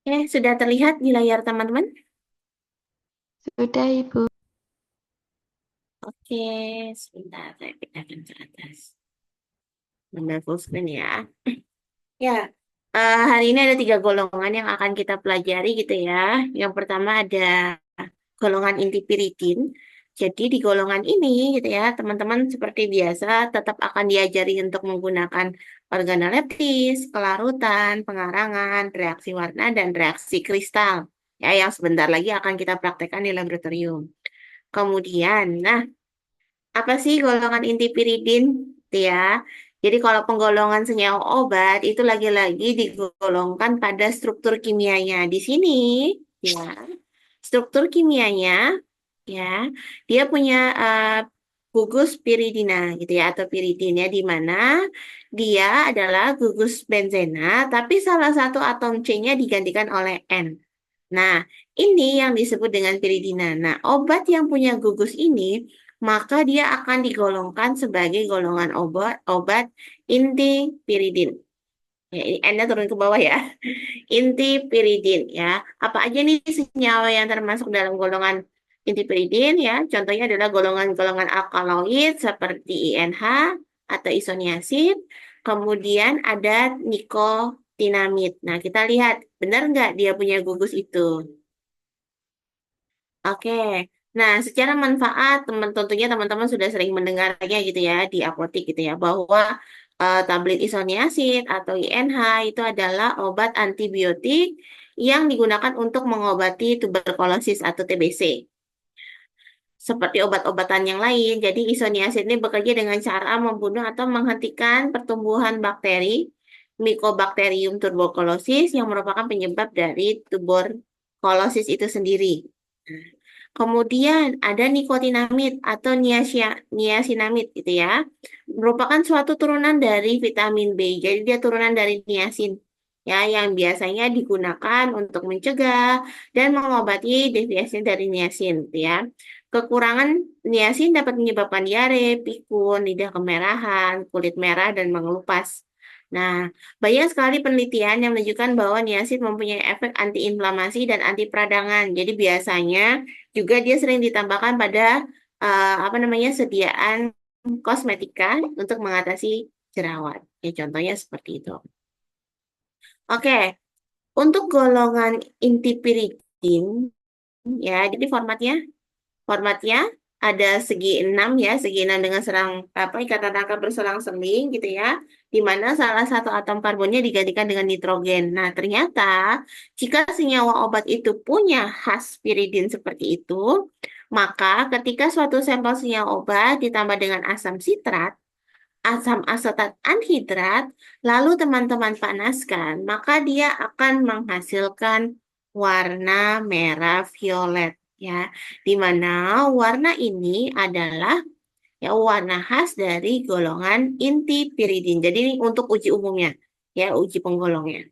Sudah terlihat di layar teman-teman? Sudah, Ibu. Oke, sebentar saya pindahkan ke atas. Benar full screen ya. Ya, hari ini ada 3 golongan yang akan kita pelajari gitu ya. Yang pertama ada golongan inti piridin. Jadi di golongan ini gitu ya, teman-teman seperti biasa tetap akan diajari untuk menggunakan organoleptis, kelarutan, pengarangan, reaksi warna, dan reaksi kristal. Ya, yang sebentar lagi akan kita praktekkan di laboratorium. Kemudian, nah, apa sih golongan inti piridin? Gitu ya. Jadi kalau penggolongan senyawa obat itu lagi-lagi digolongkan pada struktur kimianya. Di sini, ya, struktur kimianya, ya, dia punya gugus piridina, gitu ya, atau piridin ya, di mana dia adalah gugus benzena, tapi salah satu atom C-nya digantikan oleh N. Nah, ini yang disebut dengan piridina. Nah, obat yang punya gugus ini, maka dia akan digolongkan sebagai golongan obat inti piridin. Ya, ini N-nya turun ke bawah ya. Inti piridin ya. Apa aja nih senyawa yang termasuk dalam golongan inti piridin ya? Contohnya adalah golongan-golongan alkaloid seperti INH atau isoniazid. Kemudian ada nikotinamid. Nah, kita lihat benar nggak dia punya gugus itu. Oke. Nah, secara manfaat, tentunya teman-teman sudah sering mendengarnya gitu ya di apotek gitu ya, bahwa tablet isoniazid atau INH itu adalah obat antibiotik yang digunakan untuk mengobati tuberkulosis atau TBC. Seperti obat-obatan yang lain, jadi isoniazid ini bekerja dengan cara membunuh atau menghentikan pertumbuhan bakteri Mycobacterium tuberculosis yang merupakan penyebab dari tuberkulosis itu sendiri. Kemudian ada nikotinamid atau niasinamid gitu ya. Merupakan suatu turunan dari vitamin B. Jadi dia turunan dari niasin ya yang biasanya digunakan untuk mencegah dan mengobati deviasi dari niasin gitu ya. Kekurangan niasin dapat menyebabkan diare, pikun, lidah kemerahan, kulit merah dan mengelupas. Nah, banyak sekali penelitian yang menunjukkan bahwa niacin mempunyai efek antiinflamasi dan anti peradangan. Jadi biasanya juga dia sering ditambahkan pada apa namanya sediaan kosmetika untuk mengatasi jerawat. Ya, contohnya seperti itu. Oke, untuk golongan inti piridin ya, jadi formatnya ada segi 6 ya, segi 6 dengan serang apa ikatan rangka berselang-seling gitu ya, di mana salah satu atom karbonnya digantikan dengan nitrogen. Nah, ternyata jika senyawa obat itu punya khas piridin seperti itu, maka ketika suatu sampel senyawa obat ditambah dengan asam sitrat, asam asetat anhidrat, lalu teman-teman panaskan, maka dia akan menghasilkan warna merah violet ya, di mana warna ini adalah ya warna khas dari golongan inti piridin. Jadi ini untuk uji umumnya ya, uji penggolongnya.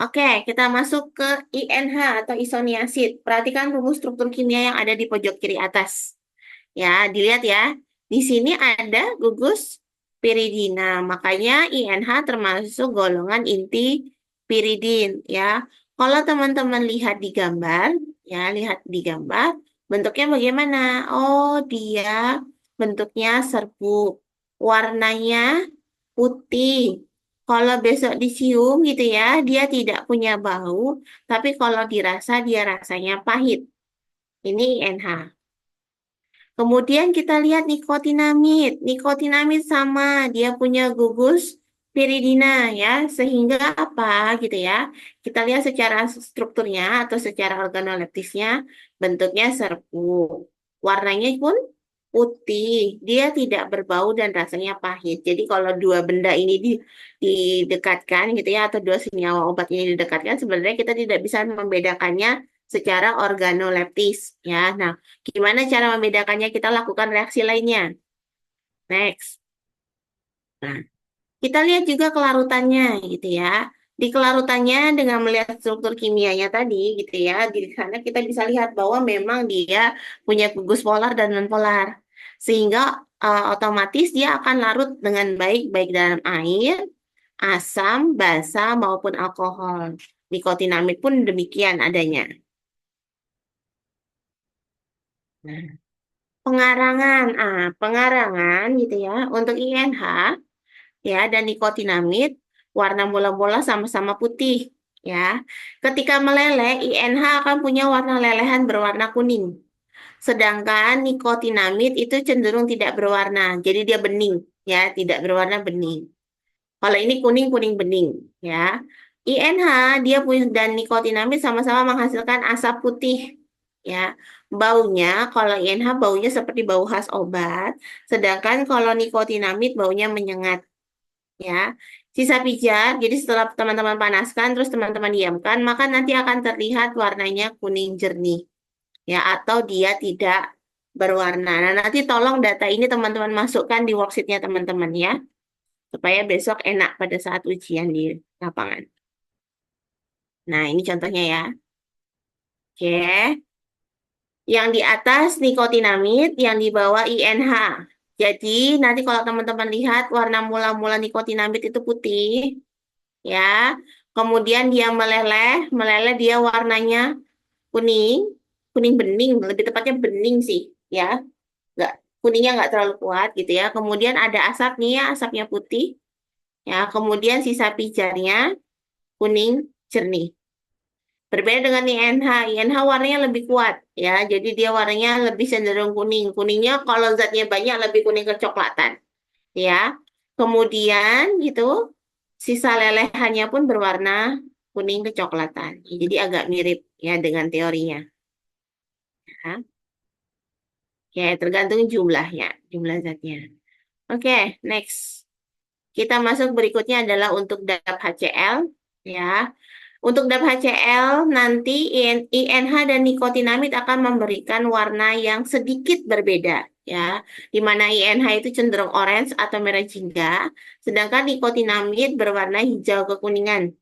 Oke, kita masuk ke INH atau isoniazid. Perhatikan rumus struktur kimia yang ada di pojok kiri atas. Ya, dilihat ya. Di sini ada gugus piridina. Makanya INH termasuk golongan inti piridin ya. Kalau teman-teman lihat di gambar, ya, lihat di gambar, bentuknya bagaimana? Oh, dia bentuknya serbuk. Warnanya putih. Kalau besok dicium gitu ya, dia tidak punya bau, tapi kalau dirasa dia rasanya pahit. Ini INH. Kemudian kita lihat nikotinamid. Nikotinamid sama, dia punya gugus piridina ya, sehingga apa gitu ya. Kita lihat secara strukturnya atau secara organoleptisnya, bentuknya serbuk. Warnanya pun putih, dia tidak berbau dan rasanya pahit. Jadi kalau dua benda ini didekatkan gitu ya, atau dua senyawa obat ini didekatkan, sebenarnya kita tidak bisa membedakannya secara organoleptis ya. Nah, gimana cara membedakannya? Kita lakukan reaksi lainnya. Next. Nah, kita lihat juga kelarutannya gitu ya. Di kelarutannya dengan melihat struktur kimianya tadi gitu ya, di sana kita bisa lihat bahwa memang dia punya gugus polar dan nonpolar. Sehingga otomatis dia akan larut dengan baik baik dalam air asam, basa, maupun alkohol. Nikotinamid pun demikian adanya. Nah, pengarangan, pengarangan gitu ya, untuk INH ya dan nikotinamid warna mula-mula sama-sama putih ya. Ketika meleleh, INH akan punya warna lelehan berwarna kuning. Sedangkan nikotinamid itu cenderung tidak berwarna, jadi dia bening ya, tidak berwarna bening. Kalau ini kuning kuning bening ya. INH dia punya dan nikotinamid sama-sama menghasilkan asap putih ya. Baunya kalau INH baunya seperti bau khas obat, sedangkan kalau nikotinamid baunya menyengat ya. Sisa pijar, jadi setelah teman-teman panaskan terus teman-teman diamkan, maka nanti akan terlihat warnanya kuning jernih ya atau dia tidak berwarna. Nah, nanti tolong data ini teman-teman masukkan di worksheetnya teman-teman ya, supaya besok enak pada saat ujian di lapangan. Nah, ini contohnya ya. Oke. Yang di atas nikotinamid, yang di bawah INH. Jadi, nanti kalau teman-teman lihat warna mula-mula nikotinamid itu putih, ya. Kemudian dia meleleh, meleleh dia warnanya kuning, kuning bening, lebih tepatnya bening sih, ya. Nggak, kuningnya nggak terlalu kuat gitu ya. Kemudian ada asapnya, ya, asapnya putih, ya. Kemudian sisa pijarnya kuning jernih. Berbeda dengan INH, INH warnanya lebih kuat ya, jadi dia warnanya lebih cenderung kuning. Kuningnya kalau zatnya banyak lebih kuning kecoklatan ya. Kemudian gitu, sisa lelehannya pun berwarna kuning kecoklatan. Jadi agak mirip ya dengan teorinya. Ya. Oke, tergantung jumlahnya, jumlah zatnya. Oke, next. Kita masuk berikutnya adalah untuk DAP HCl ya. Untuk DAP HCl nanti INH dan nikotinamid akan memberikan warna yang sedikit berbeda ya. Di mana INH itu cenderung orange atau merah jingga, sedangkan nikotinamid berwarna hijau kekuningan.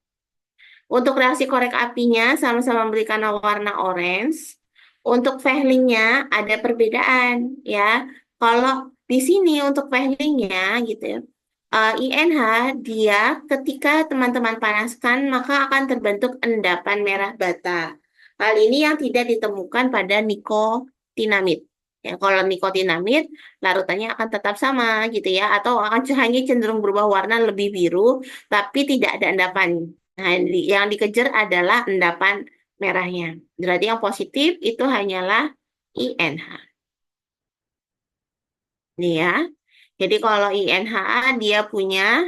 Untuk reaksi korek apinya sama-sama memberikan warna orange. Untuk Vehling-nya ada perbedaan ya. Kalau di sini untuk Vehling-nya gitu ya, INH dia ketika teman-teman panaskan maka akan terbentuk endapan merah bata. Hal ini yang tidak ditemukan pada nikotinamid. Ya, kalau nikotinamid larutannya akan tetap sama gitu ya, atau akan hanya cenderung berubah warna lebih biru, tapi tidak ada endapan. Nah, yang dikejar adalah endapan merahnya. Berarti yang positif itu hanyalah INH. Nih ya. Jadi kalau INH dia punya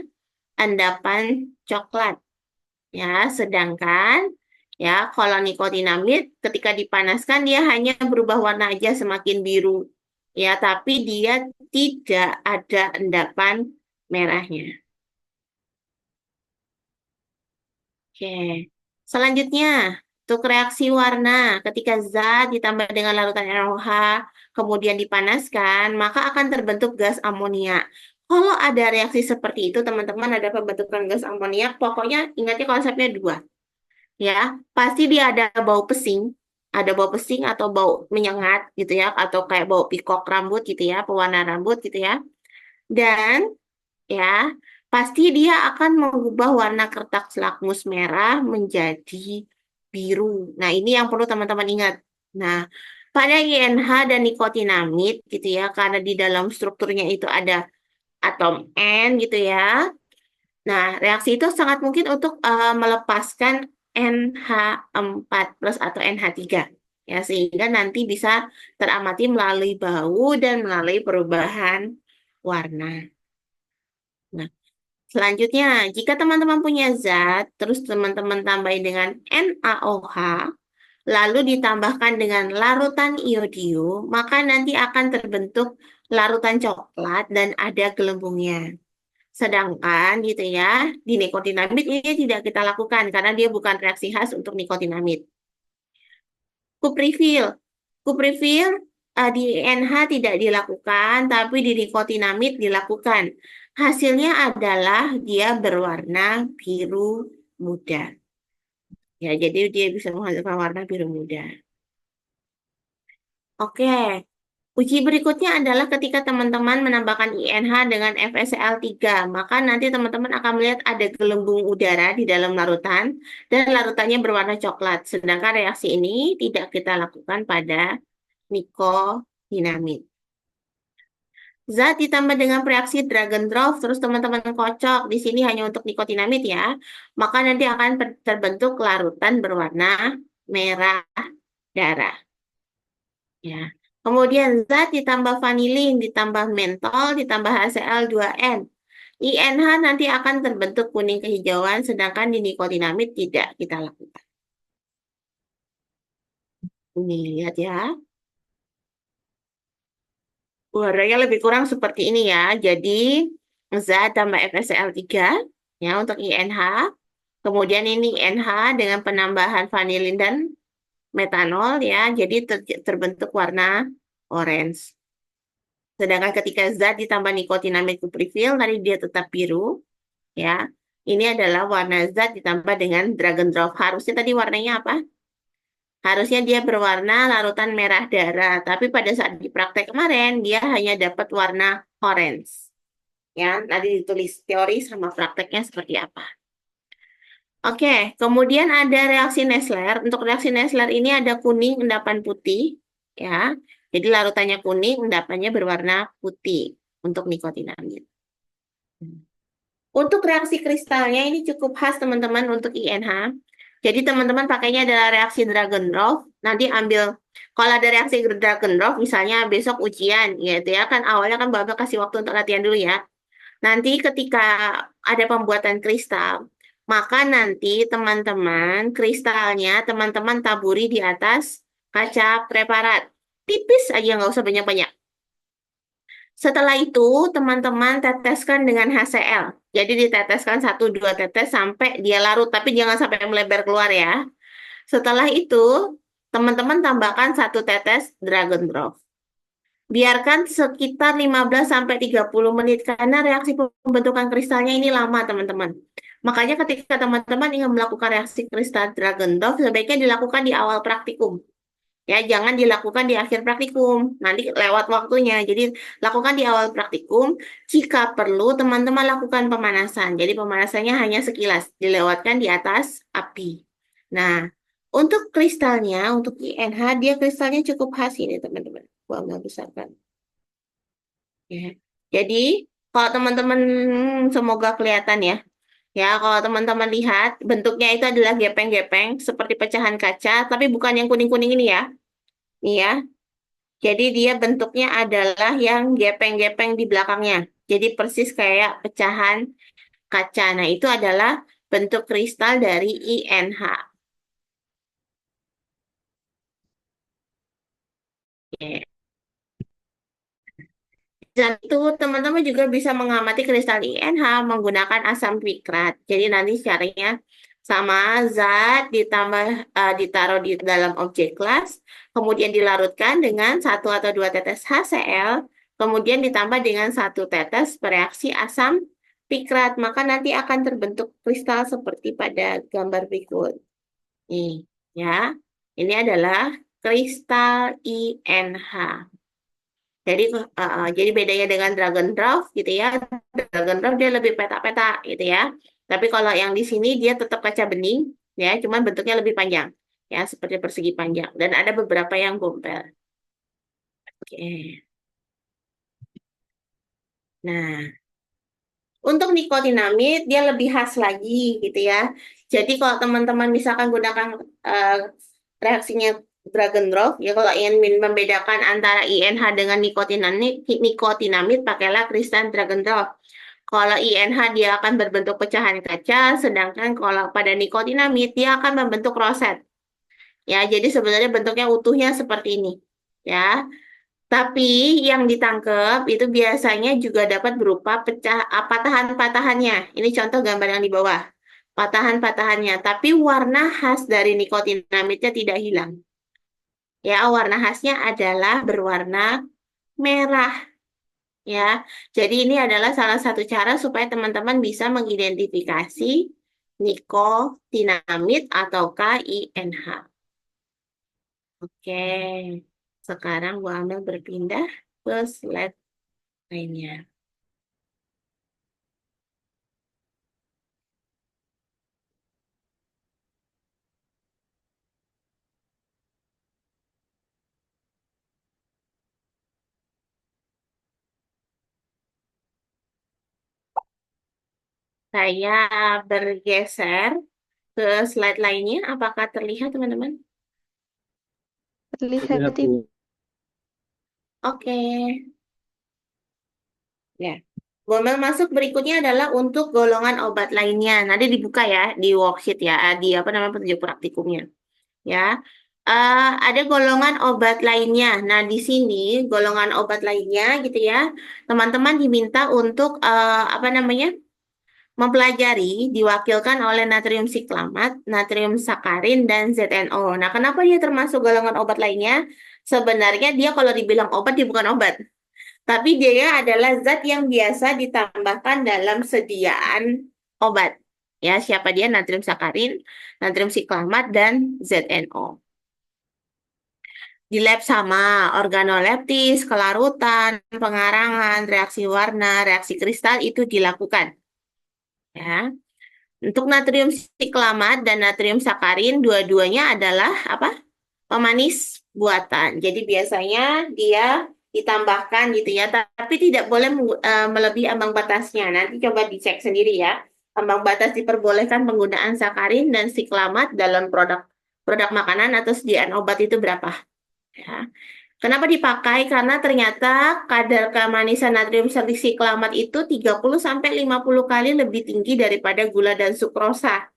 endapan coklat ya, sedangkan ya kalau nikotinamid ketika dipanaskan dia hanya berubah warna aja semakin biru ya, tapi dia tidak ada endapan merahnya. Oke. Selanjutnya, untuk reaksi warna ketika zat ditambah dengan larutan NaOH kemudian dipanaskan, maka akan terbentuk gas amonia. Kalau ada reaksi seperti itu, teman-teman ada pembentukan gas amonia, pokoknya ingatnya konsepnya dua. Ya, pasti dia ada bau pesing atau bau menyengat gitu ya, atau kayak bau pikok rambut gitu ya, pewarna rambut gitu ya. Dan ya, pasti dia akan mengubah warna kertas lakmus merah menjadi biru. Nah, ini yang perlu teman-teman ingat. Nah, pada INH dan nikotinamid gitu ya, karena di dalam strukturnya itu ada atom N gitu ya. Nah, reaksi itu sangat mungkin untuk melepaskan NH4+ atau NH3 ya, sehingga nanti bisa teramati melalui bau dan melalui perubahan warna. Nah, selanjutnya, jika teman-teman punya zat, terus teman-teman tambahin dengan NaOH, lalu ditambahkan dengan larutan iodium, maka nanti akan terbentuk larutan coklat dan ada gelembungnya. Sedangkan gitu ya, di nikotinamid ini tidak kita lakukan karena dia bukan reaksi khas untuk nikotinamid. Kuprifil. Kuprifil di NH tidak dilakukan, tapi di nikotinamid dilakukan. Hasilnya adalah dia berwarna biru muda. Ya, jadi dia bisa menghasilkan warna biru muda. Oke, Uji berikutnya adalah ketika teman-teman menambahkan INH dengan FeCl3, maka nanti teman-teman akan melihat ada gelembung udara di dalam larutan dan larutannya berwarna coklat. Sedangkan reaksi ini tidak kita lakukan pada nikodinamit. Zat ditambah dengan reaksi Dragendorf, terus teman-teman kocok. Di sini hanya untuk nikotinamid ya. Maka nanti akan terbentuk larutan berwarna merah darah. Ya. Kemudian zat ditambah vanilin, ditambah mentol, ditambah HCl2N. INH nanti akan terbentuk kuning kehijauan, sedangkan di nikotinamid tidak kita lakukan. Ini lihat ya. Warnanya lebih kurang seperti ini ya. Jadi zat tambah FeCl3 ya untuk INH. Kemudian ini NH dengan penambahan vanilin dan metanol ya. Jadi terbentuk warna orange. Sedangkan ketika zat ditambah nikotinamid kuprifil, tadi dia tetap biru ya. Ini adalah warna zat ditambah dengan Dragendorf. Harusnya tadi warnanya apa? Harusnya dia berwarna larutan merah darah, tapi pada saat di praktek kemarin dia hanya dapat warna orange. Ya, nanti ditulis teori sama prakteknya seperti apa. Oke, kemudian ada reaksi Nessler. Untuk reaksi Nessler ini ada kuning, endapan putih, ya. Jadi larutannya kuning, endapannya berwarna putih untuk nikotinamid. Untuk reaksi kristalnya ini cukup khas teman-teman untuk INH. Jadi teman-teman pakainya adalah reaksi Dragendorf. Nanti ambil, kalau ada reaksi Dragendorf, misalnya besok ujian, gitu ya, kan awalnya kan Bapak kasih waktu untuk latihan dulu ya. Nanti ketika ada pembuatan kristal, maka nanti teman-teman kristalnya teman-teman taburi di atas kaca preparat. Tipis aja, nggak usah banyak-banyak. Setelah itu, teman-teman teteskan dengan HCl. Jadi diteteskan 1-2 tetes sampai dia larut, tapi jangan sampai melebar keluar ya. Setelah itu, teman-teman tambahkan 1 tetes Dragendorf. Biarkan sekitar 15-30 menit karena reaksi pembentukan kristalnya ini lama, teman-teman. Makanya ketika teman-teman ingin melakukan reaksi kristal Dragendorf, sebaiknya dilakukan di awal praktikum. Ya, jangan dilakukan di akhir praktikum. Nanti lewat waktunya. Jadi, lakukan di awal praktikum. Jika perlu, teman-teman lakukan pemanasan. Jadi, pemanasannya hanya sekilas, dilewatkan di atas api. Nah, untuk kristalnya, untuk INH, dia kristalnya cukup khas ini, teman-teman. Gua besarkan. Ya. Jadi, kalau teman-teman semoga kelihatan ya. Ya, kalau teman-teman lihat, bentuknya itu adalah gepeng-gepeng seperti pecahan kaca, tapi bukan yang kuning-kuning ini ya. Nih ya. Jadi dia bentuknya adalah yang gepeng-gepeng di belakangnya. Jadi persis kayak pecahan kaca. Nah, itu adalah bentuk kristal dari INH. Oke. Dan itu teman-teman juga bisa mengamati kristal INH menggunakan asam pikrat. Jadi nanti caranya sama zat ditambah ditaruh di dalam objek kelas, kemudian dilarutkan dengan 1 atau 2 tetes HCl, kemudian ditambah dengan 1 tetes bereaksi asam pikrat, maka nanti akan terbentuk kristal seperti pada gambar berikut. Nih, ya. Ini adalah kristal INH. Jadi bedanya dengan Dragon Draft gitu ya. Dragon Draft dia lebih peta-peta gitu ya. Tapi kalau yang di sini dia tetap kaca bening ya, cuman bentuknya lebih panjang ya, seperti persegi panjang dan ada beberapa yang gompel. Oke. Nah, untuk nikotinamid dia lebih khas lagi gitu ya. Jadi kalau teman-teman misalkan gunakan eh, reaksinya Dragendorf ya, kalau ingin membedakan antara INH dengan nikotinamid pakailah kristal Dragendorf. Kalau INH dia akan berbentuk pecahan kaca, sedangkan kalau pada nikotinamid dia akan membentuk roset. Ya, jadi sebenarnya bentuknya utuhnya seperti ini. Ya, tapi yang ditangkap itu biasanya juga dapat berupa patahan-patahannya. Ini contoh gambar yang di bawah. Patahan-patahannya, tapi warna khas dari nikotinamidnya tidak hilang. Ya, warna khasnya adalah berwarna merah. Ya, jadi ini adalah salah satu cara supaya teman-teman bisa mengidentifikasi nikotinamid atau KINH. Oke. Sekarang Bu Amel berpindah ke slide lainnya. Saya bergeser ke slide lainnya. Apakah terlihat, teman-teman? Terlihat Terlihat, Ibu. Bu. Oke. Ya. Gombal masuk berikutnya adalah untuk golongan obat lainnya. Nanti dibuka ya di worksheet ya, di apa namanya petunjuk praktikumnya. Ya, ada golongan obat lainnya. Nah, di sini golongan obat lainnya gitu ya, teman-teman diminta untuk apa namanya mempelajari diwakilkan oleh natrium siklamat, natrium sakarin, dan ZNO. Nah, kenapa dia termasuk golongan obat lainnya? Sebenarnya dia kalau dibilang obat, dia bukan obat. Tapi dia adalah zat yang biasa ditambahkan dalam sediaan obat. Ya, siapa dia? Natrium sakarin, natrium siklamat, dan ZNO. Di lab sama, organoleptis, kelarutan, pengarangan, reaksi warna, reaksi kristal itu dilakukan. Ya. Untuk natrium siklamat dan natrium sakarin, dua-duanya adalah apa? Pemanis buatan. Jadi biasanya dia ditambahkan gitu ya, tapi tidak boleh melebihi ambang batasnya. Nanti coba dicek sendiri ya. Ambang batas diperbolehkan penggunaan sakarin dan siklamat dalam produk produk makanan atau sediaan obat itu berapa? Ya. Kenapa dipakai? Karena ternyata kadar kemanisan natrium siklamat itu 30 sampai 50 kali lebih tinggi daripada gula dan sukrosa.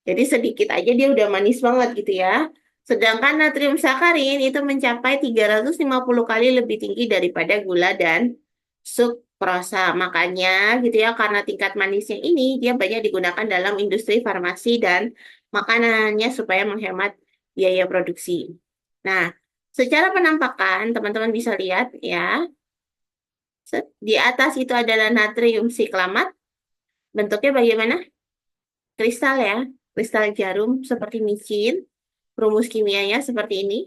Jadi sedikit aja dia udah manis banget gitu ya. Sedangkan natrium sakarin itu mencapai 350 kali lebih tinggi daripada gula dan sukrosa. Makanya gitu ya, karena tingkat manisnya ini dia banyak digunakan dalam industri farmasi dan makanannya supaya menghemat biaya produksi. Nah, secara penampakan teman-teman bisa lihat ya, di atas itu adalah natrium siklamat. Bentuknya bagaimana? Kristal ya, kristal jarum seperti micin, rumus kimianya seperti ini,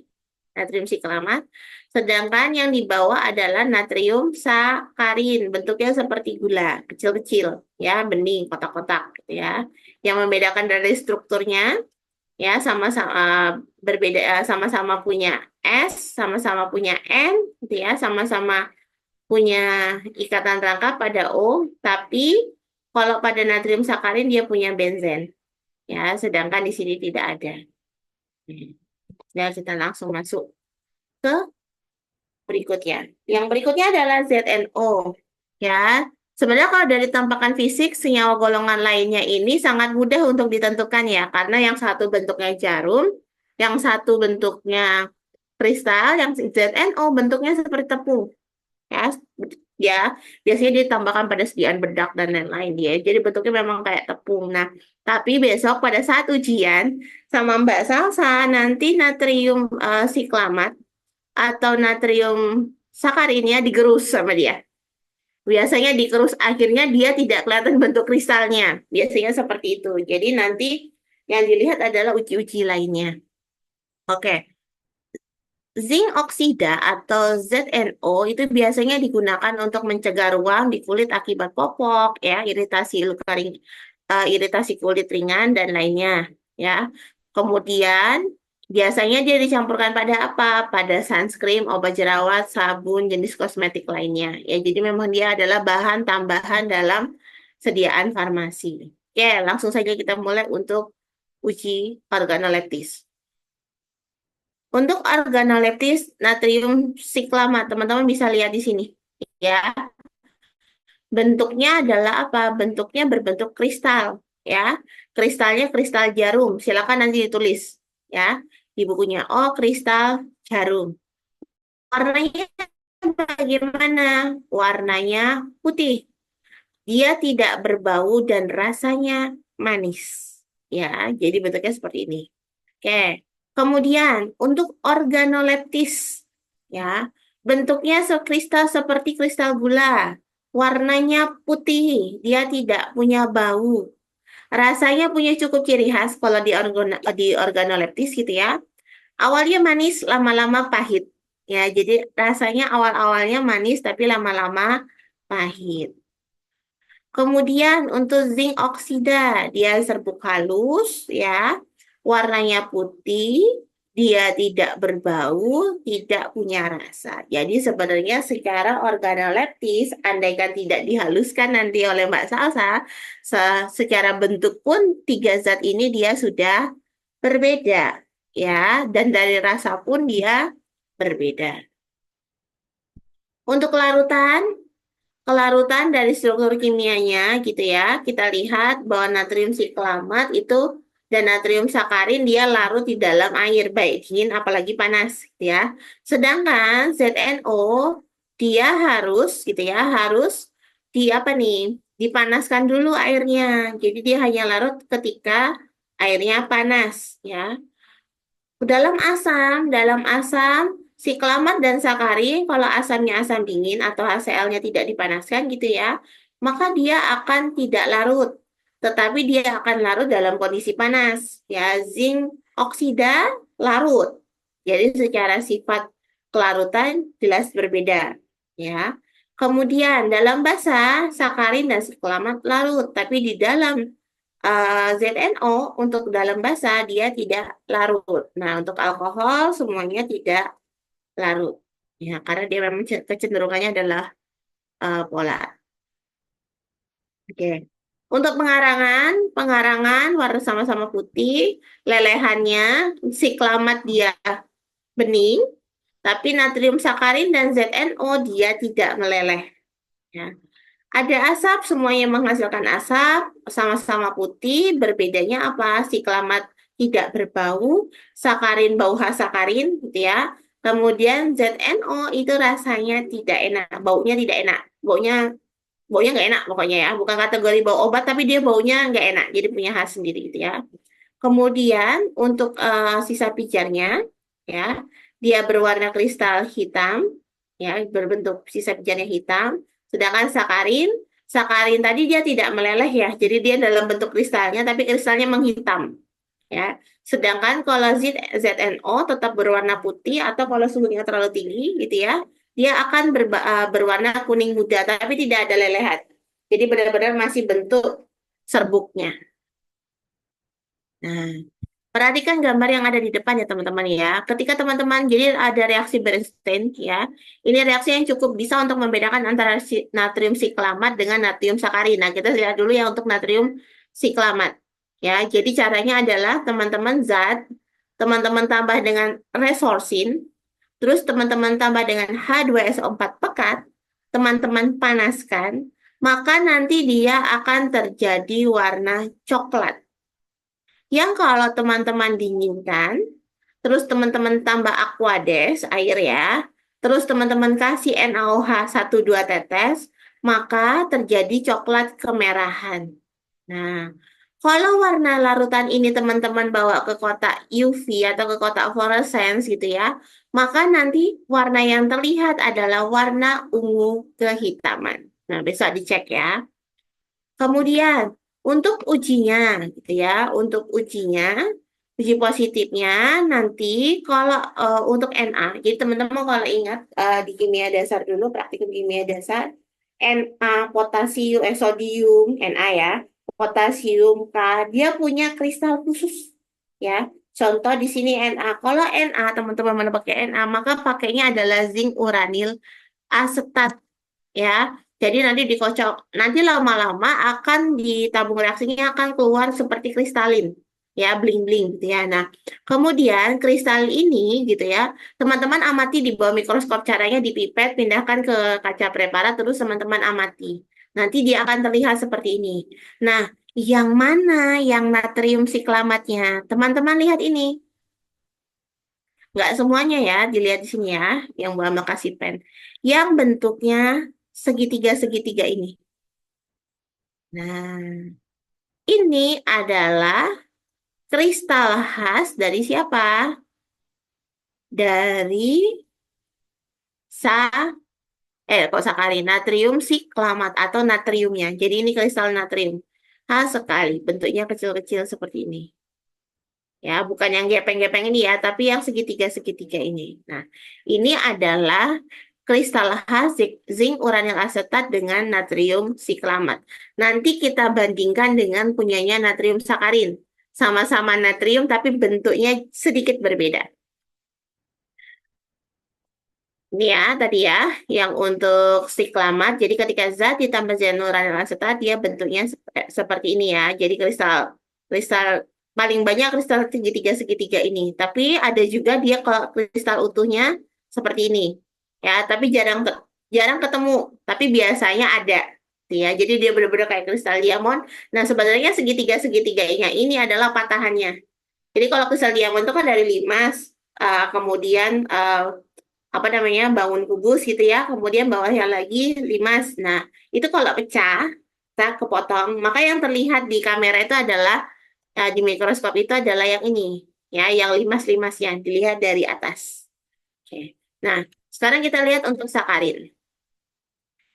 natrium siklamat. Sedangkan yang di bawah adalah natrium sakarin, bentuknya seperti gula, kecil-kecil, ya, bening, kotak-kotak, gitu ya. Yang membedakan dari strukturnya, ya, sama-sama berbeda, sama-sama punya S, sama-sama punya N, gitu ya, sama-sama punya ikatan rangka pada O, tapi kalau pada natrium sakarin dia punya benzen. Ya, sedangkan di sini tidak ada. Ya, kita langsung masuk ke berikutnya. Yang berikutnya adalah ZNO. Ya, sebenarnya kalau dari tampakan fisik, senyawa golongan lainnya ini sangat mudah untuk ditentukan ya, karena yang satu bentuknya jarum, yang satu bentuknya kristal, yang ZNO bentuknya seperti tepung. Ya, ya biasanya ditambahkan pada sediaan bedak dan lain-lain dia. Jadi bentuknya memang kayak tepung. Nah, tapi besok pada saat ujian sama Mbak Salsa nanti natrium siklamat atau natrium sakarinnya digerus sama dia. Biasanya digerus akhirnya dia tidak kelihatan bentuk kristalnya. Biasanya seperti itu. Jadi nanti yang dilihat adalah uji-uji lainnya. Oke. Zinc oksida atau ZNO itu biasanya digunakan untuk mencegah ruam di kulit akibat popok, ya, iritasi luka iritasi kulit ringan dan lainnya, ya. Kemudian biasanya dia dicampurkan pada apa? Pada sunscreen, obat jerawat, sabun, jenis kosmetik lainnya. Ya, jadi memang dia adalah bahan tambahan dalam sediaan farmasi. Oke, langsung saja kita mulai untuk uji organoleptis. Untuk organoleptis natrium siklamat, teman-teman bisa lihat di sini. Ya, bentuknya adalah apa? Bentuknya berbentuk kristal, ya. Kristalnya kristal jarum. Silakan nanti ditulis, ya, di bukunya. Oh, kristal jarum. Warnanya bagaimana? Warnanya putih. Dia tidak berbau dan rasanya manis. Ya, jadi bentuknya seperti ini. Oke. Kemudian untuk organoleptis, ya, bentuknya sekristal seperti kristal gula. Warnanya putih, dia tidak punya bau. Rasanya punya cukup ciri khas kalau di organoleptis gitu ya. Awalnya manis, lama-lama pahit. Ya, jadi rasanya awal-awalnya manis tapi lama-lama pahit. Kemudian untuk zinc oksida, dia serbuk halus ya, warnanya putih, dia tidak berbau, tidak punya rasa. Jadi sebenarnya secara organoleptis, andaikan tidak dihaluskan nanti oleh Mbak Salsa, secara bentuk pun tiga zat ini dia sudah berbeda ya, dan dari rasa pun dia berbeda. Untuk kelarutan dari struktur kimianya gitu ya, kita lihat bahwa natrium siklamat itu dan natrium sakarin dia larut di dalam air baik dingin apalagi panas gitu ya. Sedangkan ZNO dia harus gitu ya, harus di apa nih? Dipanaskan dulu airnya. Jadi dia hanya larut ketika airnya panas ya. Dalam asam, siklamat dan sakarin, kalau asamnya asam dingin atau HCl-nya tidak dipanaskan gitu ya, maka dia akan tidak larut, tetapi dia akan larut dalam kondisi panas. Ya, zinc oksida larut. Jadi secara sifat kelarutan jelas berbeda. Ya. Kemudian dalam basa, sakarin dan siklamat larut, tapi di dalam ZNO untuk dalam basa dia tidak larut. Nah, untuk alkohol semuanya tidak larut. Ya, karena dia memang kecenderungannya adalah polar. Oke. Untuk pengarangan warna sama-sama putih, lelehannya siklamat dia bening, tapi natrium sakarin dan ZNO dia tidak meleleh. Ya. Ada asap, semuanya menghasilkan asap, sama-sama putih, berbedanya apa? Siklamat tidak berbau, sakarin bau khas sakarin, gitu ya. Kemudian ZNO itu rasanya tidak enak, baunya tidak enak, baunya baunya nggak enak pokoknya ya, bukan kategori bau obat, tapi dia baunya nggak enak, jadi punya khas sendiri gitu ya. Kemudian untuk sisa pijarnya, ya, dia berwarna kristal hitam, ya, berbentuk sisa pijarnya hitam. Sedangkan sakarin tadi dia tidak meleleh ya, jadi dia dalam bentuk kristalnya, tapi kristalnya menghitam, ya. Sedangkan kalau ZNO tetap berwarna putih atau kalau suhunya terlalu tinggi, gitu ya, dia akan berwarna kuning muda, tapi tidak ada lelehan. Jadi benar-benar masih bentuk serbuknya. Nah, perhatikan gambar yang ada di depan ya teman-teman ya. Ketika teman-teman jadi ada reaksi Bernstein ya. Ini reaksi yang cukup bisa untuk membedakan antara natrium siklamat dengan natrium sakarin. Nah, kita lihat dulu ya untuk natrium siklamat. Ya, jadi caranya adalah teman-teman tambah dengan resorsin, terus teman-teman tambah dengan H2SO4 pekat, teman-teman panaskan, maka nanti dia akan terjadi warna coklat. Yang kalau teman-teman dinginkan, terus teman-teman tambah Aquades, air ya, terus teman-teman kasih NaOH 2 tetes, maka terjadi coklat kemerahan. Nah, kalau warna larutan ini teman-teman bawa ke kotak UV atau ke kotak fluorescence gitu ya, maka nanti warna yang terlihat adalah warna ungu kehitaman. Nah, besok dicek ya. Kemudian untuk ujinya, gitu ya, untuk uji positifnya nanti kalau untuk Na, jadi teman-teman kalau ingat di kimia dasar dulu, praktikum kimia dasar, Na potasium, sodium, Na ya, potasium K, dia punya kristal khusus, ya. Contoh di sini Na. Kalau Na teman-teman mau pakai Na, maka pakainya adalah zinc uranil asetat ya. Jadi nanti dikocok, nanti lama-lama akan di tabung reaksinya akan keluar seperti kristalin, ya bling-bling gitu ya. Nah, kemudian kristal ini gitu ya, teman-teman amati di bawah mikroskop, caranya dipipet, pindahkan ke kaca preparat, terus teman-teman amati. Nanti dia akan terlihat seperti ini. Nah, yang mana yang natrium siklamatnya? Teman-teman lihat ini. Nggak semuanya ya, dilihat di sini ya, yang Mbak kasih pen. Yang bentuknya segitiga-segitiga ini. Nah, ini adalah kristal khas dari siapa? Dari sa kok sakarin, natrium siklamat atau natriumnya. Jadi ini kristal natrium. Khas sekali, bentuknya kecil-kecil seperti ini. Ya, bukan yang gepeng-gepeng ini ya, tapi yang segitiga-segitiga ini. Nah, ini adalah kristal khas zinc uranyl asetat dengan natrium siklamat. Nanti kita bandingkan dengan punyanya natrium sakarin. Sama-sama natrium tapi bentuknya sedikit berbeda. Ini ya tadi ya, yang untuk siklamat. Jadi ketika zat ditambah zianuranil asetat, dia bentuknya seperti ini ya. Jadi kristal kristal paling banyak kristal segitiga-segitiga ini. Tapi ada juga dia kalau kristal utuhnya seperti ini. Ya, tapi jarang ketemu. Tapi biasanya ada. Ya, jadi dia benar-benar kayak kristal diamond. Nah, sebenarnya segitiga-segitiganya ini adalah patahannya. Jadi kalau kristal diamond itu kan dari limas, kemudian apa namanya bangun kubus gitu ya, kemudian bawahnya lagi limas. Nah, itu kalau pecah, kita kepotong, maka yang terlihat di kamera itu adalah di mikroskop itu adalah yang ini, ya, yang limas-limasnya dilihat dari atas. Oke. Nah, sekarang kita lihat untuk sakarin.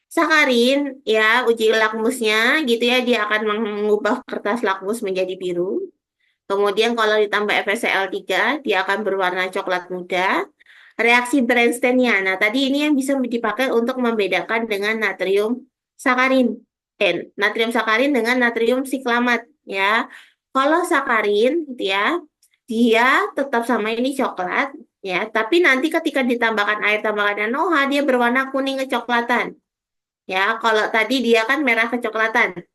Sakarin, ya, uji lakmusnya gitu ya, dia akan mengubah kertas lakmus menjadi biru. Kemudian kalau ditambah FeCl3, dia akan berwarna coklat muda. Reaksi Brandsteinnya. Nah, tadi ini yang bisa dipakai untuk membedakan dengan natrium sakarin. Natrium sakarin dengan natrium siklamat ya. Kalau sakarin gitu ya, dia tetap sama ini coklat ya, tapi nanti ketika ditambahkan air tambahkan NaOH dia berwarna kuning kecoklatan. Ya, kalau tadi dia kan merah kecoklatan.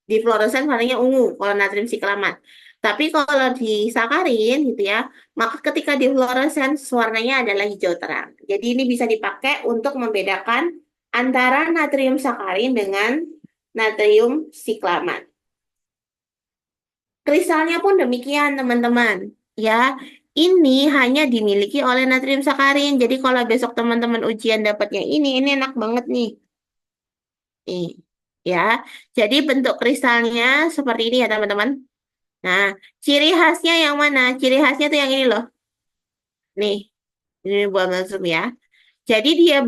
Di fluoresan warnanya ungu kalau natrium siklamat. Tapi kalau di sakarin gitu ya, maka ketika di fluoresan warnanya adalah hijau terang. Jadi ini bisa dipakai untuk membedakan antara natrium sakarin dengan natrium siklamat. Kristalnya pun demikian, teman-teman. Ya, ini hanya dimiliki oleh natrium sakarin. Jadi kalau besok teman-teman ujian dapatnya ini enak banget nih. Nih, ya. Jadi bentuk kristalnya seperti ini ya, teman-teman. Nah, ciri khasnya yang mana? Ciri khasnya tuh yang ini loh. Nih, ini buat zoom ya. Jadi dia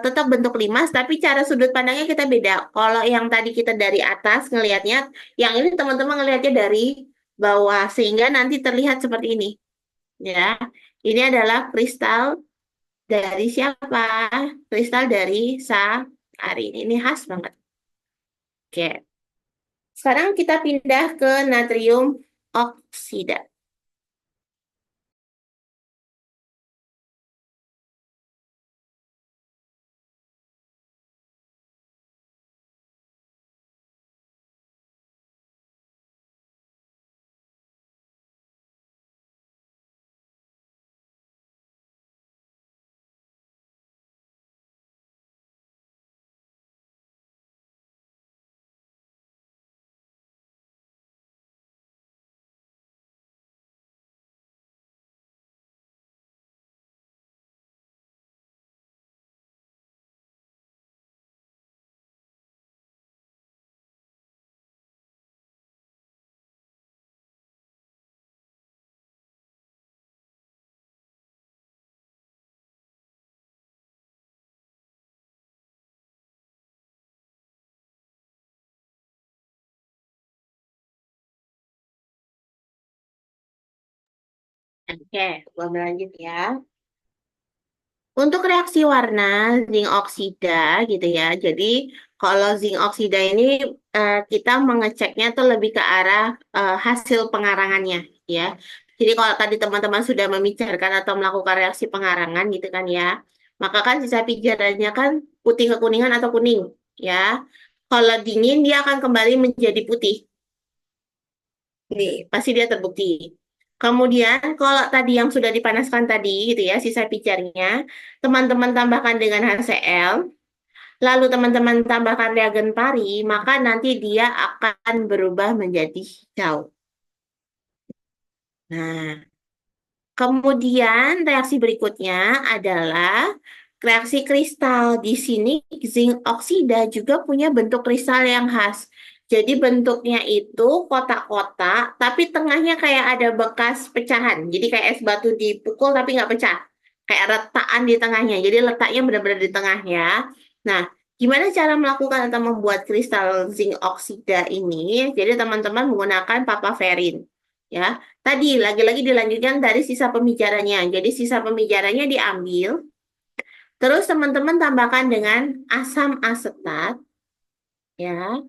tetap bentuk limas, tapi cara sudut pandangnya kita beda. Kalau yang tadi kita dari atas ngelihatnya, yang ini teman-teman ngelihatnya dari bawah, sehingga nanti terlihat seperti ini. Ya, ini adalah kristal dari siapa? Kristal dari saarin. Ini khas banget. Oke. Sekarang kita pindah ke natrium oksida. Oke, gua lanjut ya. Untuk reaksi warna zinc oksida gitu ya. Jadi kalau zinc oksida ini kita mengeceknya tuh lebih ke arah hasil pengarangannya ya. Jadi kalau tadi teman-teman sudah membicarakan atau melakukan reaksi pengarangan gitu kan ya. Maka kan sisa pijarannya kan putih kekuningan atau kuning ya. Kalau dingin dia akan kembali menjadi putih. Nih, pasti dia terbukti. Kemudian kalau tadi yang sudah dipanaskan tadi gitu ya, sisa pijarnya, teman-teman tambahkan dengan HCl, lalu teman-teman tambahkan reagen pari, maka nanti dia akan berubah menjadi hijau. Nah, kemudian reaksi berikutnya adalah reaksi kristal. Di sini zinc oksida juga punya bentuk kristal yang khas. Jadi bentuknya itu kotak-kotak, tapi tengahnya kayak ada bekas pecahan. Jadi kayak es batu dipukul tapi nggak pecah. Kayak retakan di tengahnya. Jadi letaknya benar-benar di tengah ya. Nah, gimana cara melakukan atau membuat kristal zinc oksida ini? Jadi teman-teman menggunakan papaverin. Ya, tadi lagi-lagi dilanjutkan dari sisa pembicaranya. Jadi sisa pembicaranya diambil, terus teman-teman tambahkan dengan asam asetat, ya.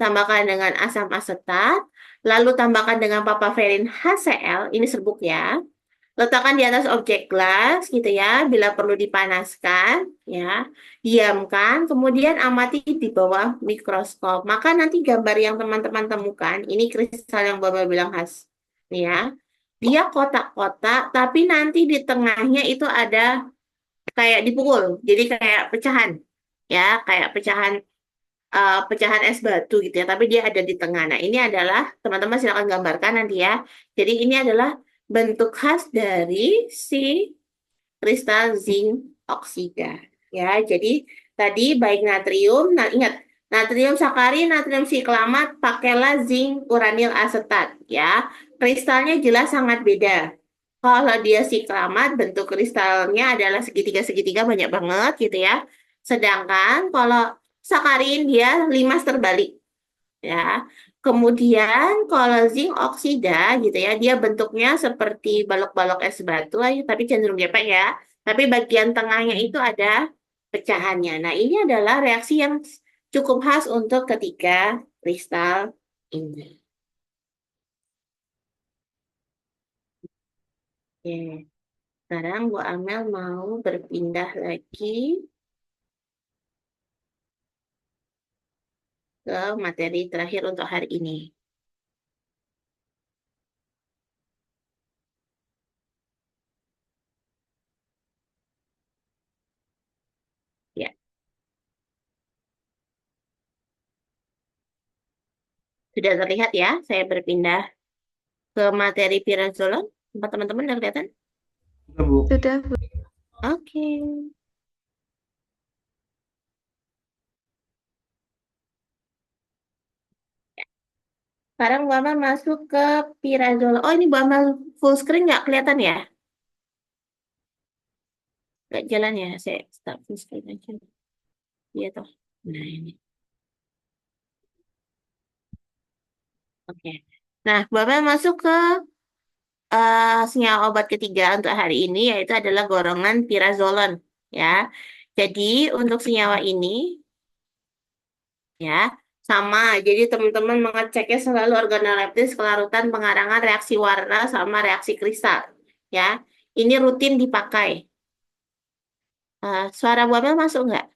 Tambahkan dengan asam asetat, lalu tambahkan dengan papaverin HCl, ini serbuk ya. Letakkan di atas objek gelas gitu ya, bila perlu dipanaskan ya. Diamkan, kemudian amati di bawah mikroskop. Maka nanti gambar yang teman-teman temukan, ini kristal yang Bapak bilang khas. Nih ya. Dia kotak-kotak, tapi nanti di tengahnya itu ada kayak dipukul. Jadi kayak pecahan. Ya, kayak pecahan es batu gitu ya, tapi dia ada di tengah. Nah, ini adalah teman-teman silakan gambarkan nanti ya. Jadi ini adalah bentuk khas dari si kristal zinc oksida. Ya, jadi tadi baik natrium, nah ingat natrium sakarin, natrium siklamat, pakailah zinc uranil asetat ya. Kristalnya jelas sangat beda. Kalau dia siklamat, bentuk kristalnya adalah segitiga-segitiga banyak banget gitu ya. Sedangkan kalau sakarin dia limas terbalik ya. Kemudian kalau zinc oksida gitu ya, dia bentuknya seperti balok-balok es batu aja, tapi cenderung gepeng ya. Tapi bagian tengahnya itu ada pecahannya. Nah, ini adalah reaksi yang cukup khas untuk ketiga kristal ini. Oke, sekarang Bu Amel mau berpindah lagi ke materi terakhir untuk hari ini. Ya, sudah terlihat ya, saya berpindah ke materi pirazolon. Tempat teman-teman udah kelihatan? Sudah, Bu. Sudah, Bu. Oke. Sekarang Bu Amal masuk ke pirazolon. Oh, ini Bu Amal full screen nggak kelihatan ya? Nggak jalan ya? Saya start full screen aja. Iya toh. Nah, ini. Oke. Nah, Bu Amal masuk ke senyawa obat ketiga untuk hari ini, yaitu adalah golongan pirazolon. Ya. Jadi, untuk senyawa ini, ya, sama. Jadi, teman-teman mengeceknya selalu organoleptis, kelarutan, pengarangan, reaksi warna, sama reaksi kristal. Ya. Ini rutin dipakai. Suara Bu Amel masuk nggak?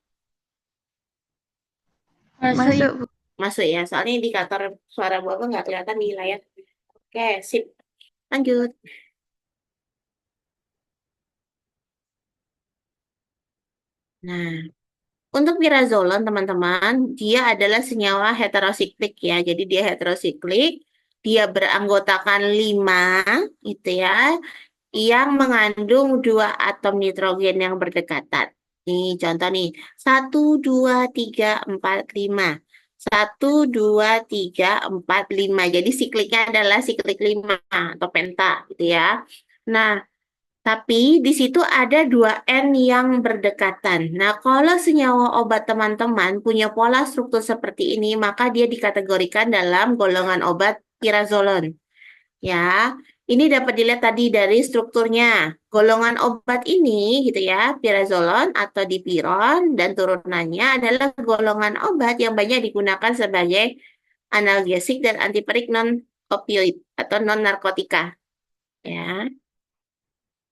Masuk, Bu. Masuk ya, soalnya indikator suara Bu Amel nggak kelihatan di layar. Oke, sip. Lanjut. Nah, untuk pirazolon, teman-teman, dia adalah senyawa heterosiklik ya. Jadi dia heterosiklik, dia beranggotakan 5, itu ya, yang mengandung 2 atom nitrogen yang berdekatan. Nih, contoh nih, 1, 2, 3, 4, 5. 1, 2, 3, 4, 5. Jadi sikliknya adalah siklik 5 atau penta gitu ya. Nah, tapi di situ ada 2N yang berdekatan. Nah, kalau senyawa obat teman-teman punya pola struktur seperti ini, maka dia dikategorikan dalam golongan obat pirazolon. Ya, ini dapat dilihat tadi dari strukturnya. Golongan obat ini gitu ya, pirazolon atau dipiron dan turunannya adalah golongan obat yang banyak digunakan sebagai analgesik dan antiperik non opioid atau non narkotika. Ya,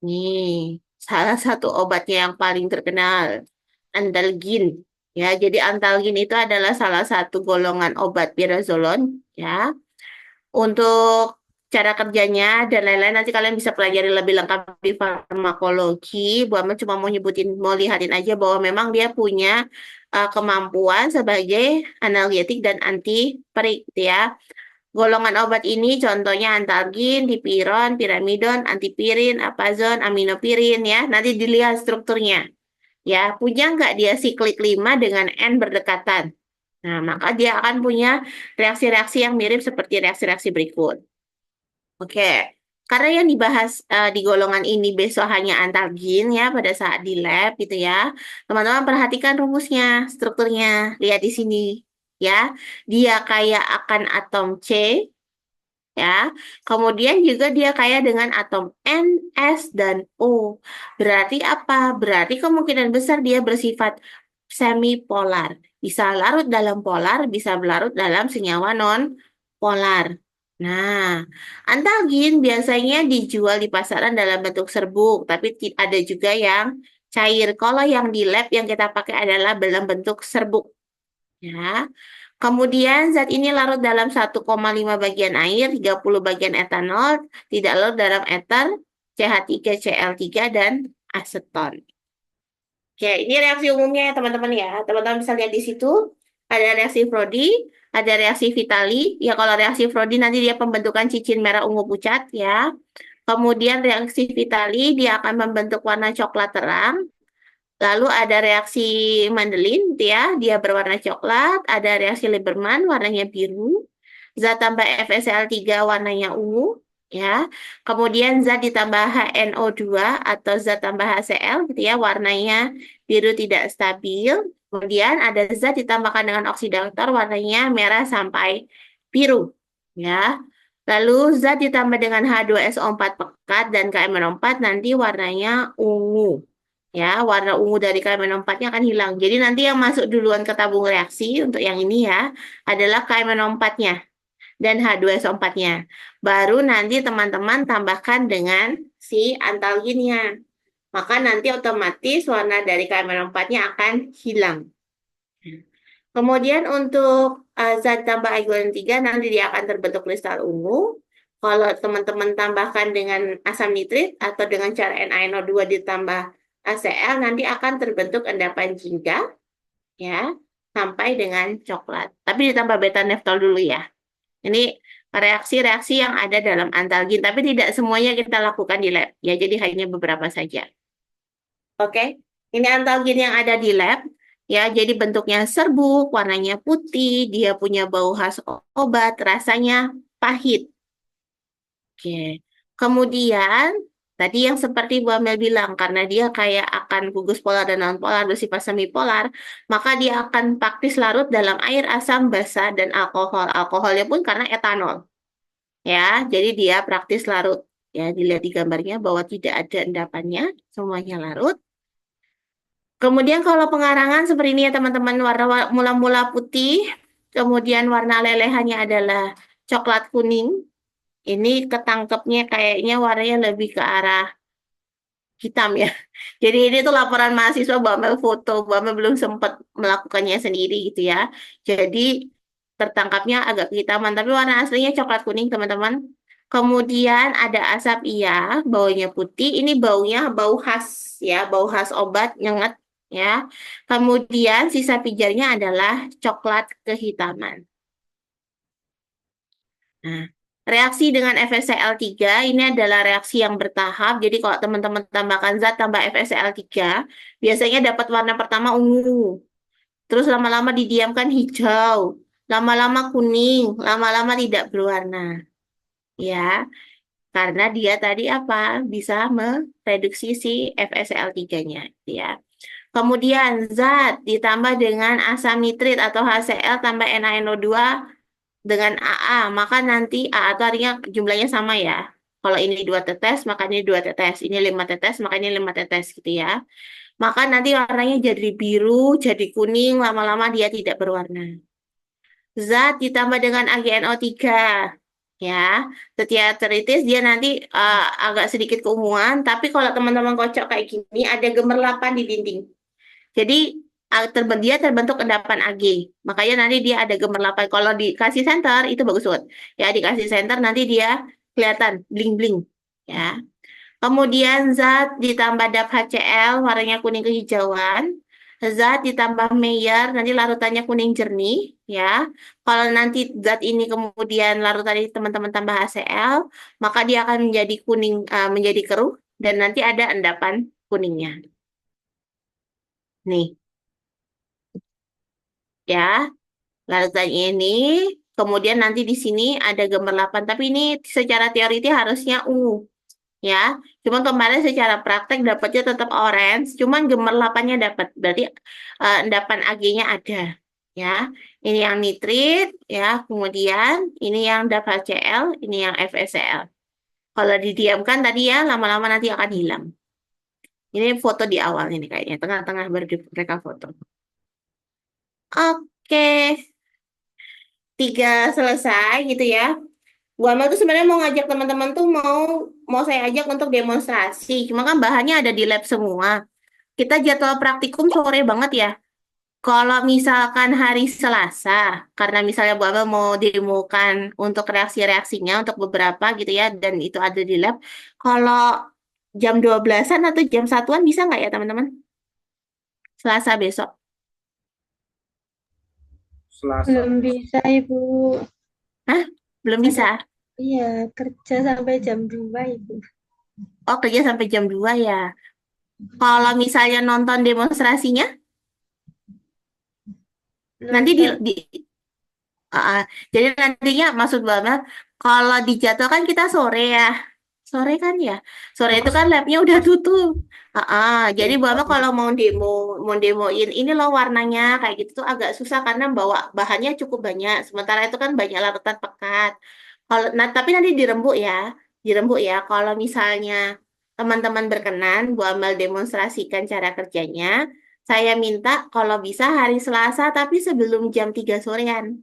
nih salah satu obatnya yang paling terkenal, Antalgin. Ya, jadi Antalgin itu adalah salah satu golongan obat pirazolon. Ya, untuk cara kerjanya dan lain-lain nanti kalian bisa pelajari lebih lengkap di farmakologi. Bu Ahmad cuma mau nyebutin, mau lihatin aja bahwa memang dia punya kemampuan sebagai analgetik dan antiperik gitu ya. Golongan obat ini contohnya antalgin, dipiron, piramidon, antipirin, apazon, aminopirin ya. Nanti dilihat strukturnya. Ya, punya nggak dia siklik 5 dengan N berdekatan? Nah, maka dia akan punya reaksi-reaksi yang mirip seperti reaksi-reaksi berikut. Oke, karena yang dibahas di golongan ini besok hanya antalgin ya pada saat di lab gitu ya. Teman-teman perhatikan rumusnya, strukturnya. Lihat di sini ya. Dia kayak akan atom C, ya. Kemudian juga dia kaya dengan atom N, S, dan O. Berarti apa? Berarti kemungkinan besar dia bersifat semipolar. Bisa larut dalam polar, bisa larut dalam senyawa non polar. Nah, antalgin biasanya dijual di pasaran dalam bentuk serbuk, tapi ada juga yang cair. Kalau yang di lab yang kita pakai adalah dalam bentuk serbuk. Ya. Kemudian zat ini larut dalam 1,5 bagian air, 30 bagian etanol, tidak larut dalam ether, CH3, Cl3, dan aseton. Oke, ini reaksi umumnya ya teman-teman ya. Teman-teman bisa lihat di situ ada reaksi Brody, ada reaksi Vitali. Ya kalau reaksi Brody nanti dia pembentukan cicin merah ungu pucat ya. Kemudian reaksi Vitali dia akan membentuk warna coklat terang. Lalu ada reaksi Mandelin, gitu ya, dia berwarna coklat. Ada reaksi Lieberman, warnanya biru. Zat tambah FeCl3 warnanya ungu, ya. Kemudian zat ditambah HNO2 atau zat tambah HCl, gitu ya, warnanya biru tidak stabil. Kemudian ada zat ditambahkan dengan oksidator, warnanya merah sampai biru, ya. Lalu zat ditambah dengan H2SO4 pekat dan KMNO4 nanti warnanya ungu. Ya, warna ungu dari KMNO4-nya akan hilang. Jadi nanti yang masuk duluan ke tabung reaksi untuk yang ini ya adalah KMNO4-nya dan H2SO4-nya. Baru nanti teman-teman tambahkan dengan si antalginnya. Maka nanti otomatis warna dari KMNO4-nya akan hilang. Kemudian untuk zat tambah agulen 3 nanti dia akan terbentuk kristal ungu. Kalau teman-teman tambahkan dengan asam nitrit atau dengan cara NaNO2 ditambah ACl nanti akan terbentuk endapan jingga ya sampai dengan coklat. Tapi ditambah beta neftol dulu ya. Ini reaksi-reaksi yang ada dalam antalgin, tapi tidak semuanya kita lakukan di lab ya. Jadi hanya beberapa saja. Oke, ini antalgin yang ada di lab. Ya, jadi bentuknya serbuk, warnanya putih, dia punya bau khas obat, rasanya pahit. Oke. Kemudian tadi yang seperti Bu Amel bilang, karena dia kayak akan gugus polar dan non-polar bersifat semipolar, maka dia akan praktis larut dalam air, asam, basa, dan alkohol. Alkoholnya pun karena etanol. Ya, jadi dia praktis larut. Ya, dilihat di gambarnya bahwa tidak ada endapannya, semuanya larut. Kemudian kalau pengarangan seperti ini ya teman-teman, warna mula-mula putih, kemudian warna lelehannya adalah coklat kuning. Ini ketangkepnya kayaknya warnanya lebih ke arah hitam ya. Jadi ini tuh laporan mahasiswa Mbak Mel foto, Mbak Mel belum sempat melakukannya sendiri gitu ya. Jadi tertangkapnya agak kehitaman, tapi warna aslinya coklat kuning teman-teman. Kemudian ada asap iya, baunya putih. Ini baunya bau khas ya, bau khas obat nyengat ya. Kemudian sisa pijarnya adalah coklat kehitaman. Nah, reaksi dengan FeCl3 ini adalah reaksi yang bertahap. Jadi kalau teman-teman tambahkan zat tambah FeCl3, biasanya dapat warna pertama ungu. Terus lama-lama didiamkan hijau, lama-lama kuning, lama-lama tidak berwarna. Ya, karena dia tadi apa? Bisa mereduksi si FeCl3-nya, ya. Kemudian zat ditambah dengan asam nitrit atau HCl tambah NaNO2 dengan AA, maka nanti AA itu artinya jumlahnya sama ya. Kalau ini 2 tetes, maka ini 2 tetes. Ini 5 tetes, maka ini 5 tetes gitu ya. Maka nanti warnanya jadi biru, jadi kuning, lama-lama dia tidak berwarna. Zat ditambah dengan AgNO3. Ya, steateritis dia nanti agak sedikit keunguan, tapi kalau teman-teman kocok kayak gini, ada gemerlapan di dinding. Jadi dia terbentuk endapan Ag. Makanya nanti dia ada gemerlapan. Kalau dikasih senter itu bagus banget. Ya, dikasih senter nanti dia kelihatan bling-bling. Ya. Kemudian zat ditambah DAP HCl warnanya kuning kehijauan. Zat ditambah Mayer nanti larutannya kuning jernih ya. Kalau nanti zat ini kemudian larutan ini teman-teman tambah HCl, maka dia akan menjadi kuning menjadi keruh dan nanti ada endapan kuningnya. Nih, ya. Larutan ini, kemudian nanti di sini ada gambar 8, tapi ini secara teori harusnya ungu, ya. Cuma kemarin secara praktek dapatnya tetap orange, cuman gambar 8-nya dapat. Berarti endapan Ag-nya ada. ya. Ini yang nitrit, ya. Kemudian ini yang DAP HCl, ini yang FeCl. Kalau didiamkan tadi ya, lama-lama nanti akan hilang. Ini foto di awal ini kayaknya, tengah-tengah baru mereka foto. Oke, 3 selesai gitu ya. Bu Amel tuh sebenarnya mau ngajak teman-teman tuh mau saya ajak untuk demonstrasi. Cuma kan bahannya ada di lab semua. Kita jadwal praktikum sore banget ya. Kalau misalkan hari Selasa, karena misalnya Bu Amel mau demokan untuk reaksi-reaksinya untuk beberapa gitu ya, dan itu ada di lab. Kalau jam 12-an atau jam 1-an bisa nggak ya teman-teman? Selasa besok. Selasa. Belum bisa, Ibu. Hah? Belum Ada, bisa? iya, kerja sampai jam 2, Ibu. Oh, kerja sampai jam 2 ya. Kalau misalnya nonton demonstrasinya, nanti Nonton. ah, jadi nantinya maksud Bama, kalau di jadwal kan kita sore ya. Sore kan ya. Sore Ya, itu Mas, kan labnya udah Mas, tutup. Jadi ini Bama aku kalau mau demoin ini loh warnanya kayak gitu tuh agak susah karena bawa bahannya cukup banyak. Sementara itu kan banyak larutan pekat. Nah tapi nanti dirembuk ya. Dirembuk ya. Kalau misalnya teman-teman berkenan, Bu Amal demonstrasikan cara kerjanya. Saya minta kalau bisa hari Selasa tapi sebelum jam 3 sorean.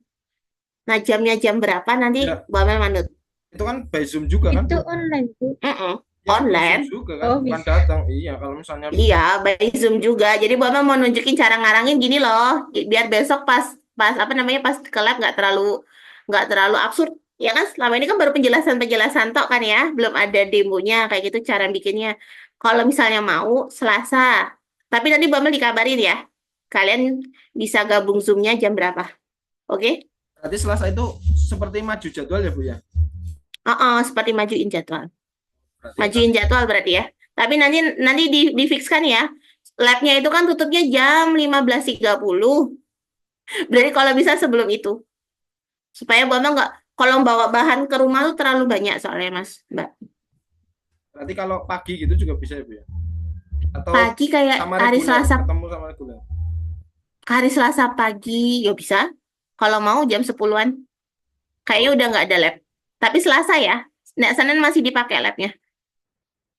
Nah, jamnya jam berapa nanti ya Bu Amel manut? itu kan by Zoom juga kan, Itu Bu? online, Bu. Mm-mm. Ya kan by Zoom Online. juga kan, Oh, bukan bisa. datang. Iya, kalau misalnya Iya, by Zoom juga. Jadi Bu Amel mau nunjukin cara ngarangin gini loh, biar besok pas pas apa namanya pas ke lab nggak terlalu absurd. Ya kan selama ini kan baru penjelasan-penjelasan tok kan ya, belum ada demonya kayak gitu cara bikinnya. Kalau misalnya mau Selasa, tapi nanti Bu Amel dikabarin ya. Kalian bisa gabung Zoom-nya jam berapa? Oke? berarti Selasa itu seperti maju jadwal ya, Bu ya? Seperti majuin jadwal. Berarti Majuin nanti jadwal berarti ya. Tapi nanti nanti difixkan ya. Labnya itu kan tutupnya jam 15.30. Berarti kalau bisa sebelum itu. Supaya Bama nggak, kalau bawa bahan ke rumah tuh terlalu banyak soalnya Mas, Mbak. berarti kalau pagi gitu juga bisa ya, Bu ya? Atau Pagi kayak sama reguler, ketemu sama reguler. hari Selasa pagi, ya bisa. Kalau mau jam 10-an. Kayaknya Oh, udah nggak ada lab. Tapi Selasa ya. Nah, Senin masih dipakai labnya.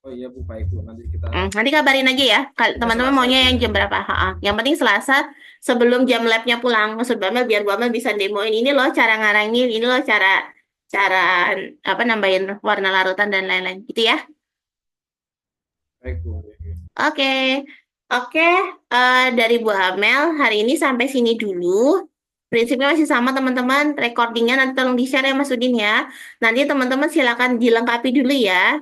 oh iya, Bu, baik, Bu. Nanti kita Nanti kabarin aja ya. ya Teman-teman Selasa maunya itu yang ya. jam berapa? Yang penting Selasa sebelum jam labnya pulang. Maksud Bamel biar Bamel bisa demoin ini loh cara ngarangin, ini loh cara cara apa nambahin warna larutan dan lain-lain. Gitu ya. Baik, Bu. Oke, oke. Oke. Oke, dari Bu Amel hari ini sampai sini dulu. Prinsipnya masih sama teman-teman. Recordingnya nanti tolong di-share ya Mas Udin ya. Nanti teman-teman silakan dilengkapi dulu ya.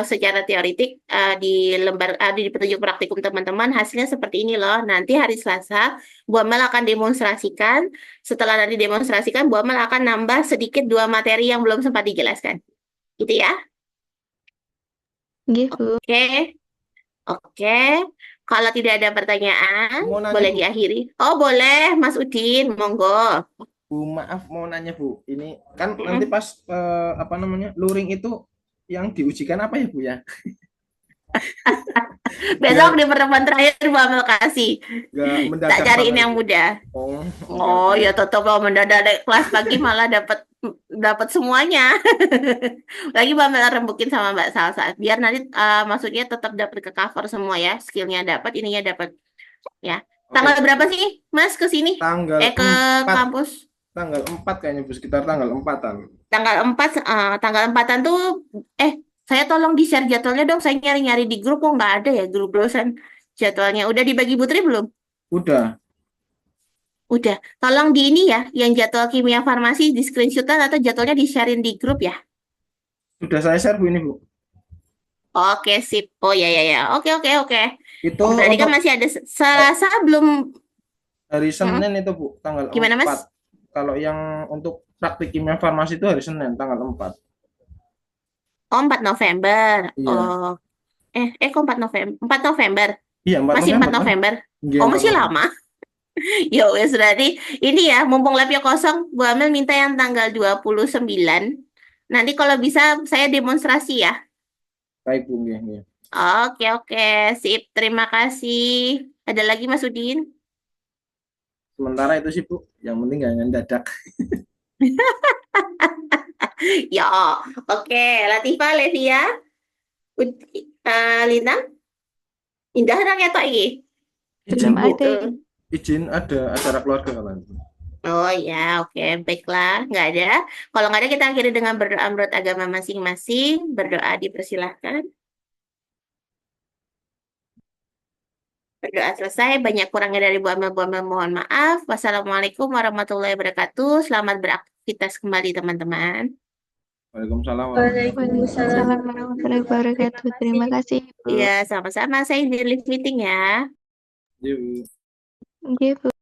Secara teoritik di lembar di petunjuk praktikum teman-teman hasilnya seperti ini loh. Nanti hari Selasa Bu Amel akan demonstrasikan. Setelah nanti demonstrasikan Bu Amel akan nambah sedikit 2 materi yang belum sempat dijelaskan. Gitu ya. Gitu. Oke. Oke, kalau tidak ada pertanyaan, Mau nanya, boleh Bu. diakhiri. Oh, boleh, Mas Udin, monggo. Bu, maaf mau nanya, Bu. Ini kan nanti Mm-mm. pas apa namanya? Luring itu yang diujikan apa ya, Bu ya? Besok Biar di pertemuan terakhir Bu Amel kasih. nggak Tak mendadak cariin banget yang itu. mudah. Oh, oke, Oh, oke. ya tetap loh mendadak kelas pagi malah dapat dapat semuanya. Lagi Bu Amel rembukin sama Mbak Salsa. Biar nanti maksudnya tetap dapat ke cover semua ya. Skillnya dapat, ininya dapat ya. Oke, Tanggal berapa Bu. sih, Mas, ke sini? Tanggal Ke 4, kampus? tanggal 4 kayaknya, Bu, sekitar tanggal 4-an. Tanggal 4-an tuh eh saya tolong di-share jadwalnya dong. Saya nyari-nyari di grup kok nggak ada ya grup dosen jadwalnya. Udah dibagi Putri belum? Udah, Udah. Tolong di ini ya, yang jadwal kimia farmasi di screenshotan atau jadwalnya di-sharein di grup ya. sudah saya share, Bu, ini, Bu. Oke, sip. Oh ya ya ya. Oke oke oke. Itu Berarti kan untuk masih ada Selasa belum. hari Hmm, Senin itu, Bu, tanggal gimana 4. Mas? Kalau yang untuk praktik kimia farmasi itu hari Senin tanggal 4. Oh, 4 November. Iya. Oh, kok 4 November? 4 November. Iya, 4 Masih 4 November kan? November. Iya, Oh, 4 masih November. lama. Ya wes berarti ini ya mumpung labnya kosong, Bu Amel minta yang tanggal 29. Nanti kalau bisa saya demonstrasi ya. Baik, Bu. Iya, iya. Oke oke, sip. Terima kasih. Ada lagi Mas Udin? Sementara itu sih Bu, yang penting jangan dadak. Ya, oke. Latifah, Levia, Lina, Indah orang ya tok iki. Izin Belum Bu, ada. izin ada acara keluarga kan. Oh ya, oke, baiklah. Nggak ada. Kalau nggak ada, kita akhiri dengan berdoa menurut agama masing-masing. Berdoa dipersilahkan. Berdoa selesai. Banyak kurangnya dari Bu Amel mohon maaf. Wassalamualaikum warahmatullahi wabarakatuh. Selamat beraktivitas kembali, teman-teman. Waalaikumsalam warahmatullahi Waalaikumsalam. Waalaikumsalam warahmatullahi wabarakatuh. Terima kasih, Ibu. Iya, sama-sama. Saya di live meeting ya. wabarakatuh. Oke, Bu.